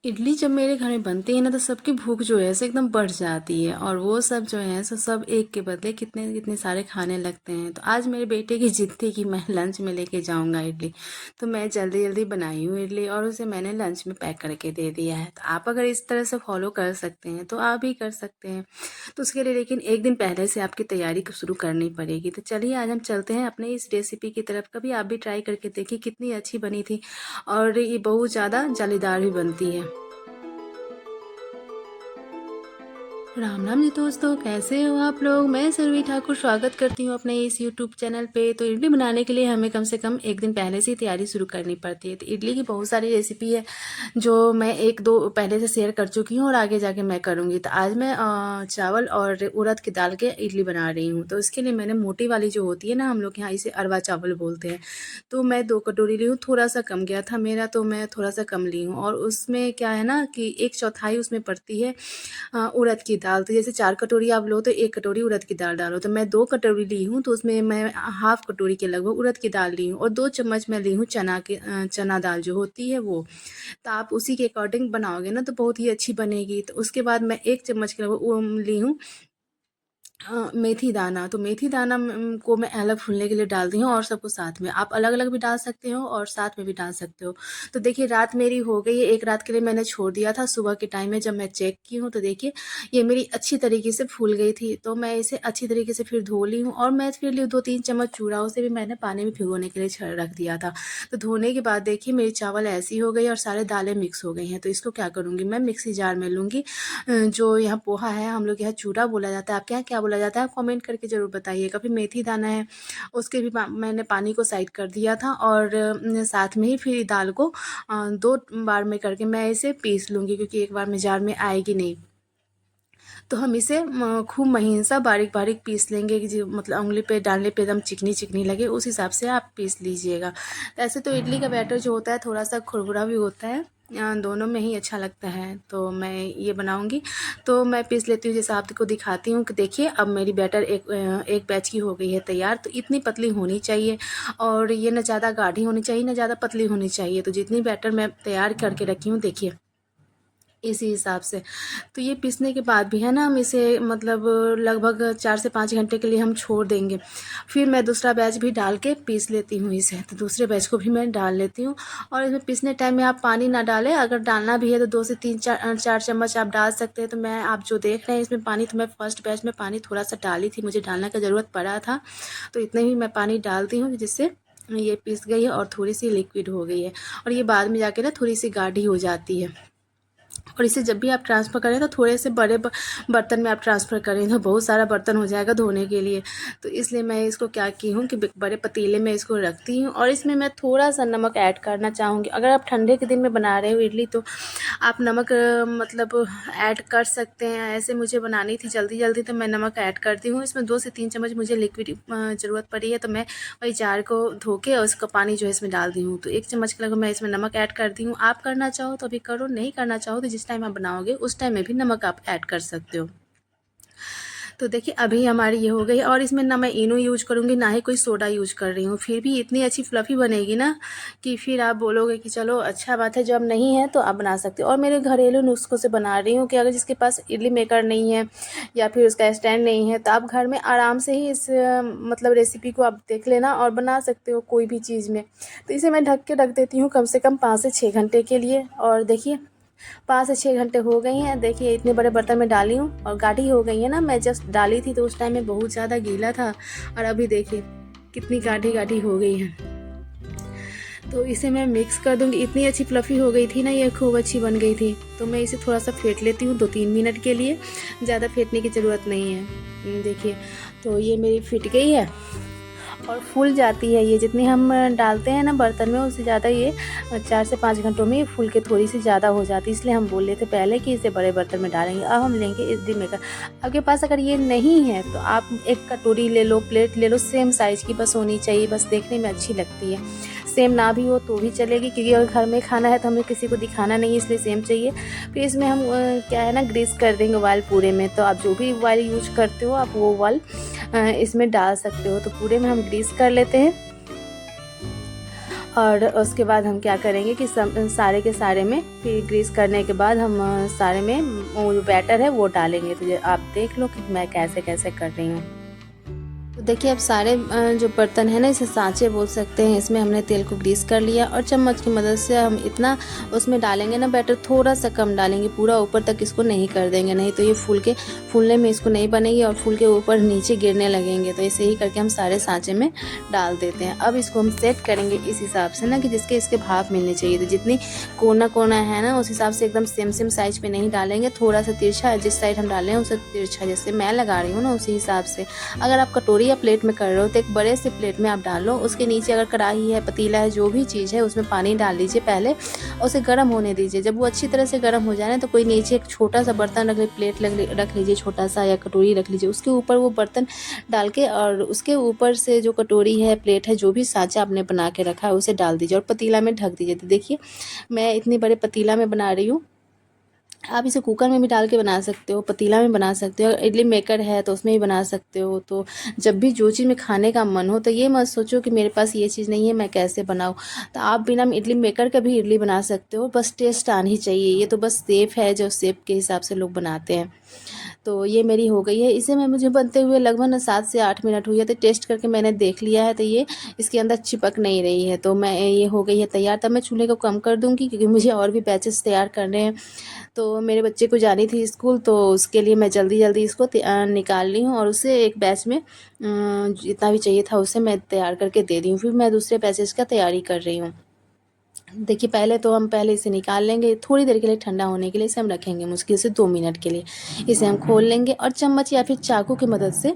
इडली जब मेरे घर में बनती है ना तो सबकी भूख जो है सो एकदम बढ़ जाती है, और वो सब जो है सो सब एक के बदले कितने कितने सारे खाने लगते हैं। तो आज मेरे बेटे की जिद थी कि मैं लंच में लेके जाऊंगा इडली। तो मैं जल्दी जल्दी बनाई हूँ इडली और उसे मैंने लंच में पैक करके दे दिया है। तो आप अगर इस तरह से फॉलो कर सकते हैं तो आप भी कर सकते हैं। तो उसके लिए लेकिन एक दिन पहले से आपकी तैयारी को शुरू करनी पड़ेगी। तो चलिए आज हम चलते हैं अपने इस रेसिपी की तरफ। कभी आप भी ट्राई करके देखिए, कितनी अच्छी बनी थी और ये बहुत ज़्यादा जालीदार भी बनती है। राम राम जी दोस्तों, कैसे हो आप लोग। मैं सुरभि ठाकुर स्वागत करती हूँ अपने इस यूट्यूब चैनल पे। तो इडली बनाने के लिए हमें कम से कम एक दिन पहले से ही तैयारी शुरू करनी पड़ती है। तो इडली की बहुत सारी रेसिपी है जो मैं एक दो पहले से शेयर कर चुकी हूँ और आगे जाके मैं करूँगी। तो आज मैं चावल और उड़द की दाल के इडली बना रही हूँ। तो इसके लिए मैंने मोटी वाली जो होती है ना, हम लोग यहाँ इसे अरवा चावल बोलते हैं। तो मैं 2 कटोरी ली हूँ, थोड़ा सा कम गया था मेरा तो मैं थोड़ा सा कम ली हूँ। और उसमें क्या है ना कि 1/4 उसमें पड़ती है उड़द की दाल। तो जैसे 4 कटोरी आप लो तो 1 कटोरी उड़द की दाल डालो। तो मैं 2 कटोरी ली हूँ तो उसमें मैं हाफ कटोरी के लगभग उड़द की दाल ली हूँ, और 2 चम्मच मैं ली हूँ चना दाल जो होती है वो। तो आप उसी के अकॉर्डिंग बनाओगे ना तो बहुत ही अच्छी बनेगी। तो उसके बाद मैं 1 चम्मच के लगभग वो ली हूँ मेथी दाना। तो मेथी दाना को मैं अलग फूलने के लिए डालती हूँ और सबको साथ में। आप अलग अलग भी डाल सकते हो और साथ में भी डाल सकते हो। तो देखिए रात मेरी हो गई है, एक रात के लिए मैंने छोड़ दिया था। सुबह के टाइम में जब मैं चेक की हूँ तो देखिए ये मेरी अच्छी तरीके से फूल गई थी। तो मैं इसे अच्छी तरीके से फिर धो ली हूँ, और मैं फिर ली 2-3 चम्मच चूड़ा, उसे भी मैंने पानी में भिगोने के लिए रख दिया था। तो धोने के बाद देखिए मेरी चावल ऐसी हो गई और सारे दालें मिक्स हो गई हैं। तो इसको क्या करूँगी, मैं मिक्सी जार में लूँगी। जो यहाँ पोहा है, हम लोग यहाँ चूड़ा बोला जाता है, आपके यहाँ क्या बोला जाता है आप कमेंट करके ज़रूर बताइएगा। फिर मेथी दाना है, उसके भी मैंने पानी को साइड कर दिया था, और साथ में ही फिर दाल को 2 बार में करके मैं इसे पीस लूँगी, क्योंकि एक बार में जार में आएगी नहीं। तो हम इसे खूब महीन सा बारीक बारीक पीस लेंगे कि जो मतलब उंगली पे डालने पे एकदम चिकनी चिकनी लगे, उस हिसाब से आप पीस लीजिएगा। ऐसे तो इडली का बैटर जो होता है थोड़ा सा खुरखुरा भी होता है, दोनों में ही अच्छा लगता है। तो मैं ये बनाऊंगी तो मैं पीस लेती हूँ। जैसे आपको दिखाती हूँ कि देखिए अब मेरी बैटर एक बैच की हो गई है तैयार। तो इतनी पतली होनी चाहिए, और ये ना ज़्यादा गाढ़ी होनी चाहिए ना ज़्यादा पतली होनी चाहिए। तो जितनी बैटर मैं तैयार करके रखी हूँ देखिए इसी हिसाब से। तो ये पीसने के बाद भी है ना, हम इसे मतलब लगभग 4 से 5 घंटे के लिए हम छोड़ देंगे। फिर मैं दूसरा बैच भी डाल के पीस लेती हूँ इसे। तो दूसरे बैच को भी मैं डाल लेती हूँ। और इसमें पीसने टाइम में आप पानी ना डालें, अगर डालना भी है तो 2 से 3 4 चम्मच आप डाल सकते हैं। तो मैं आप जो देख रहे हैं इसमें पानी, तो मैं फर्स्ट बैच में पानी थोड़ा सा डाली थी, मुझे डालने का ज़रूरत पड़ा था। तो इतने ही मैं पानी डालती हूँ जिससे ये पीस गई है और थोड़ी सी लिक्विड हो गई है, और ये बाद में जाके ना थोड़ी सी गाढ़ी हो जाती है। और इसे जब भी आप ट्रांसफ़र करें तो थोड़े से बड़े बर्तन में आप ट्रांसफ़र करें तो बहुत सारा बर्तन हो जाएगा धोने के लिए। तो इसलिए मैं इसको क्या की हूँ कि बड़े पतीले में इसको रखती हूँ, और इसमें मैं थोड़ा सा नमक ऐड करना चाहूँगी। अगर आप ठंडे के दिन में बना रहे हो इडली तो आप नमक मतलब ऐड कर सकते हैं। ऐसे मुझे बनानी थी जल्दी जल्दी तो मैं नमक ऐड करती हूँ। इसमें 2 से 3 चम्मच मुझे लिक्विड ज़रूरत पड़ी है, तो मैं वही जार को धो के और उसका पानी जो है इसमें डाल दी हूँ। तो 1 चम्मच के लगभग मैं इसमें नमक ऐड करती हूँ। आप करना चाहो तो अभी करो, नहीं करना चाहो तो जिस टाइम आप बनाओगे उस टाइम में भी नमक आप ऐड कर सकते हो। तो देखिए अभी हमारी ये हो गई, और इसमें ना मैं इनो यूज करूँगी ना ही कोई सोडा यूज कर रही हूँ। फिर भी इतनी अच्छी फ्लफ़ी बनेगी ना कि फिर आप बोलोगे कि चलो अच्छा बात है, जब नहीं है तो आप बना सकते हो। और मेरे घरेलू नुस्खों से बना रही हूँ कि अगर जिसके पास इडली मेकर नहीं है या फिर उसका स्टैंड नहीं है तो आप घर में आराम से ही इस मतलब रेसिपी को आप देख लेना और बना सकते हो कोई भी चीज़ में। तो इसे मैं ढक के रख देती हूँ कम से कम 5 से 6 घंटे के लिए। और देखिए 5 से 6 घंटे हो गई हैं। देखिए इतने बड़े बर्तन में डाली हूँ और गाढ़ी हो गई है ना। मैं जस्ट डाली थी तो उस टाइम में बहुत ज़्यादा गीला था, और अभी देखिए कितनी गाढ़ी गाढ़ी हो गई है। तो इसे मैं मिक्स कर दूँगी। इतनी अच्छी फ्लफ़ी हो गई थी ना, ये खूब अच्छी बन गई थी। तो मैं इसे थोड़ा सा फेंट लेती हूँ 2-3 मिनट के लिए, ज़्यादा फेंटने की ज़रूरत नहीं है। देखिए तो ये मेरी फिट गई है और फूल जाती है। ये जितनी हम डालते हैं ना बर्तन में उससे ज़्यादा ये 4 से 5 घंटों में फूल के थोड़ी सी ज़्यादा हो जाती है। इसलिए हम बोल रहे थे पहले कि इसे बड़े बर्तन में डालेंगे। अब हम लेंगे इडली मेकर। आपके पास अगर ये नहीं है तो आप एक कटोरी ले लो, प्लेट ले लो, सेम साइज़ की बस होनी चाहिए, बस देखने में अच्छी लगती है। सेम ना भी हो तो भी चलेगी, क्योंकि अगर घर में खाना है तो हमें किसी को दिखाना नहीं है, इसलिए सेम चाहिए। फिर इसमें हम क्या है ना ग्रीस कर देंगे ऑयल पूरे में। तो आप जो भी ऑयल यूज करते हो आप वो ऑयल इसमें डाल सकते हो। तो पूरे में हम ग्रीस कर लेते हैं। और उसके बाद हम क्या करेंगे कि सारे के सारे में फिर ग्रीस करने के बाद हम सारे में वो जो बैटर है वो डालेंगे। तो आप देख लो कि मैं कैसे कैसे कर रही हूँ। तो देखिए अब सारे जो बर्तन है ना, इसे सांचे बोल सकते हैं, इसमें हमने तेल को ग्रीस कर लिया और चम्मच की मदद से हम इतना उसमें डालेंगे ना बैटर, थोड़ा सा कम डालेंगे, पूरा ऊपर तक इसको नहीं कर देंगे, नहीं तो ये फूलने में इसको नहीं बनेगी और फूल के ऊपर नीचे गिरने लगेंगे। तो ऐसे ही करके हम सारे सांचे में डाल देते हैं। अब इसको हम सेट करेंगे इस हिसाब से ना कि जिसके इसके भाप मिलने चाहिए। तो जितनी कोना है ना उस हिसाब से एकदम सेम साइज पे नहीं डालेंगे, थोड़ा सा तिरछा, जिस साइड हम डालें उसे तिरछा, जैसे मैं लगा रही हूँ ना उसी हिसाब से। अगर आप कटोरी या प्लेट में कर रहे हो तो एक बड़े से प्लेट में आप डालो, उसके नीचे अगर कढ़ाई है, पतीला है, जो भी चीज़ है उसमें पानी डाल लीजिए पहले और उसे गर्म होने दीजिए। जब वो अच्छी तरह से गर्म हो जाए ना तो कोई नीचे एक छोटा सा बर्तन रख लीजिए, प्लेट रख लीजिए छोटा सा या कटोरी रख लीजिए, उसके ऊपर वो बर्तन डाल के और उसके ऊपर से जो कटोरी है, प्लेट है, जो भी सांचा आपने बना के रखा है उसे डाल दीजिए और पतीला में ढक दीजिए। तो देखिए मैं इतनी बड़े पतीला में बना रही हूँ। आप इसे कुकर में भी डाल के बना सकते हो, पतीला में बना सकते हो, इडली मेकर है तो उसमें भी बना सकते हो। तो जब भी जो चीज़ में खाने का मन हो तो ये मत सोचो कि मेरे पास ये चीज़ नहीं है मैं कैसे बनाऊँ। तो आप बिना इडली मेकर का भी इडली बना सकते हो, बस टेस्ट आनी चाहिए। ये तो बस शेप है जो शेप के हिसाब से लोग बनाते हैं। तो ये मेरी हो गई है। इसे मुझे बनते हुए लगभग 7 से 8 मिनट हुई है। तो टेस्ट करके मैंने देख लिया है तो ये इसके अंदर चिपक नहीं रही है। तो मैं ये हो गई है तैयार। तब मैं चूल्हे को कम कर दूँगी क्योंकि मुझे और भी बैचेस तैयार करने हैं। तो मेरे बच्चे को जानी थी स्कूल, तो उसके लिए मैं जल्दी इसको निकाल ली हूँ और उसे एक बैच में जितना भी चाहिए था उसे मैं तैयार करके दे दी हूँ। फिर मैं दूसरे बैचेस का तैयारी कर रही हूँ। देखिए पहले इसे निकाल लेंगे, थोड़ी देर के लिए ठंडा होने के लिए इसे हम रखेंगे, मुश्किल से 2 मिनट के लिए। इसे हम खोल लेंगे और चम्मच या फिर चाकू की मदद से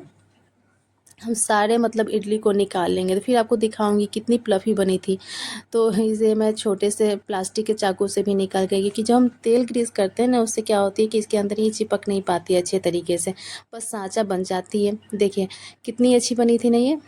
हम सारे इडली को निकाल लेंगे। तो फिर आपको दिखाऊंगी कितनी फ्लफ़ी बनी थी। तो इसे मैं छोटे से प्लास्टिक के चाकू से भी निकाल के, क्योंकि जब हम तेल ग्रीस करते हैं ना उससे क्या होती है कि इसके अंदर ये चिपक नहीं पाती है अच्छे तरीके से, बस सांचा बन जाती है। देखिए कितनी अच्छी बनी थी ना ये,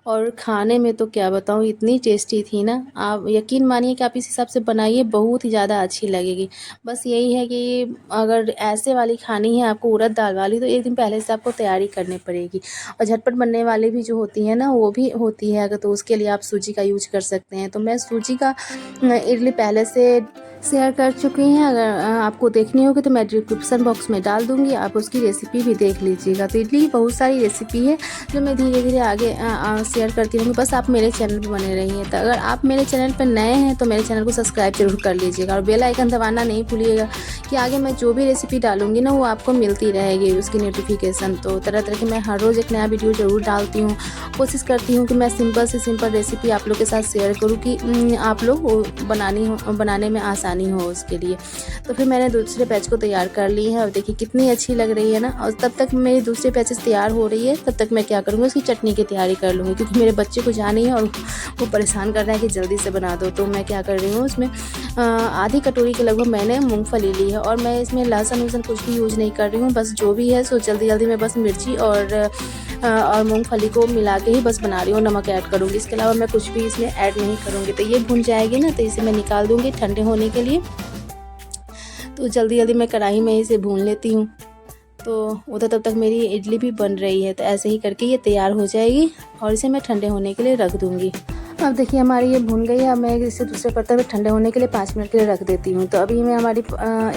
और खाने में तो क्या बताऊँ इतनी टेस्टी थी ना, आप यकीन मानिए कि आप इस हिसाब से बनाइए, बहुत ही ज़्यादा अच्छी लगेगी। बस यही है कि अगर ऐसे वाली खानी है आपको उड़द दाल वाली, तो एक दिन पहले से आपको तैयारी करनी पड़ेगी। और झटपट बनने वाली भी जो होती है ना वो भी होती है, अगर तो उसके लिए आप सूजी का यूज कर सकते हैं। तो मैं सूजी का इडली पहले से शेयर कर चुकी हैं। अगर आपको देखनी होगी तो मैं डिस्क्रिप्शन बॉक्स में डाल दूंगी, आप उसकी रेसिपी भी देख लीजिएगा। तो इडली की बहुत सारी रेसिपी है जो मैं धीरे धीरे आगे शेयर करती रहूँगी, बस आप मेरे चैनल पर बने रहिए। तो अगर आप मेरे चैनल पर नए हैं तो मेरे चैनल को सब्सक्राइब जरूर कर लीजिएगा और बेल आइकन दबाना नहीं भूलिएगा कि आगे मैं जो भी रेसिपी डालूंगी ना वो आपको मिलती रहेगी उसकी नोटिफिकेशन। तो तरह तरह की मैं हर रोज़ एक नया वीडियो ज़रूर डालती हूँ। कोशिश करती हूँ कि मैं सिंपल से सिंपल रेसिपी आप लोग के साथ शेयर करूँ कि आप लोग बनाने में आसानी हो उसके लिए। तो फिर मैंने दूसरे बैच को तैयार कर ली है और देखिए कितनी अच्छी लग रही है ना। और तब तक मेरी दूसरी बैचेस तैयार हो रही है, तब तक मैं क्या करूँगी उसकी चटनी की तैयारी कर लूँगी, क्योंकि मेरे बच्चे को जानी है और वो परेशान कर रहा है कि जल्दी से बना दो। तो मैं क्या कर रही हूँ, उसमें आधी कटोरी के लगभग मैंने मूँगफली ली है और मैं इसमें लहसुन कुछ भी यूज़ नहीं कर रही हूँ, बस जो भी है सो जल्दी में बस मिर्ची और मूंगफली को मिला के ही बस बना रही हूँ, नमक ऐड करूँगी, इसके अलावा मैं कुछ भी इसमें ऐड नहीं करूँगी। तो ये भुन जाएगी ना तो इसे मैं निकाल दूँगी ठंडे होने के लिए। तो जल्दी मैं कढ़ाई में इसे भून लेती हूँ। तो उधर तब तक मेरी इडली भी बन रही है। तो ऐसे ही करके ये तैयार हो जाएगी और इसे मैं ठंडे होने के लिए रख दूँगी। अब देखिए हमारी ये भुन गई है। अब मैं इसे दूसरे बर्तन में ठंडे होने के लिए 5 मिनट के लिए रख देती हूँ। तो अभी मैं हमारी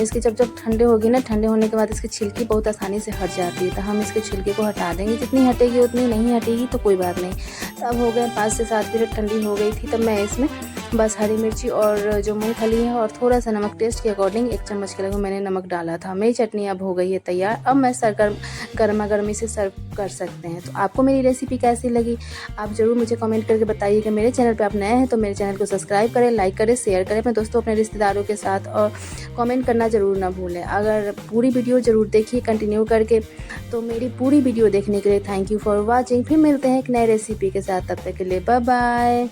इसकी जब ठंडे होगी ना, ठंडे होने के बाद इसकी छिलकी बहुत आसानी से हट जाती है। तो हम इसके छिलके को हटा देंगे, जितनी हटेगी उतनी, नहीं हटेगी तो कोई बात नहीं। तो अब हो गए 5 से 7 मिनट ठंडी हो गई थी। तब मैं इसमें बस हरी मिर्ची और जो मूंगफली है और थोड़ा सा नमक टेस्ट के अकॉर्डिंग 1 चम्मच के लगभग मैंने नमक डाला था। मेरी चटनी अब हो गई है तैयार। अब मैं गर्मा गर्मी से सर्व कर सकते हैं। तो आपको मेरी रेसिपी कैसी लगी आप ज़रूर मुझे कमेंट करके बताइएगा। मेरे चैनल पे आप नए हैं तो मेरे चैनल को सब्सक्राइब करें, लाइक करें, शेयर करें अपने दोस्तों अपने रिश्तेदारों के साथ, और कमेंट करना ज़रूर ना भूलें। अगर पूरी वीडियो ज़रूर देखिए कंटिन्यू करके। तो मेरी पूरी वीडियो देखने के लिए थैंक यू फॉर वॉचिंग। फिर मिलते हैं एक नए रेसिपी के साथ, तब तक के लिए बाय बाय।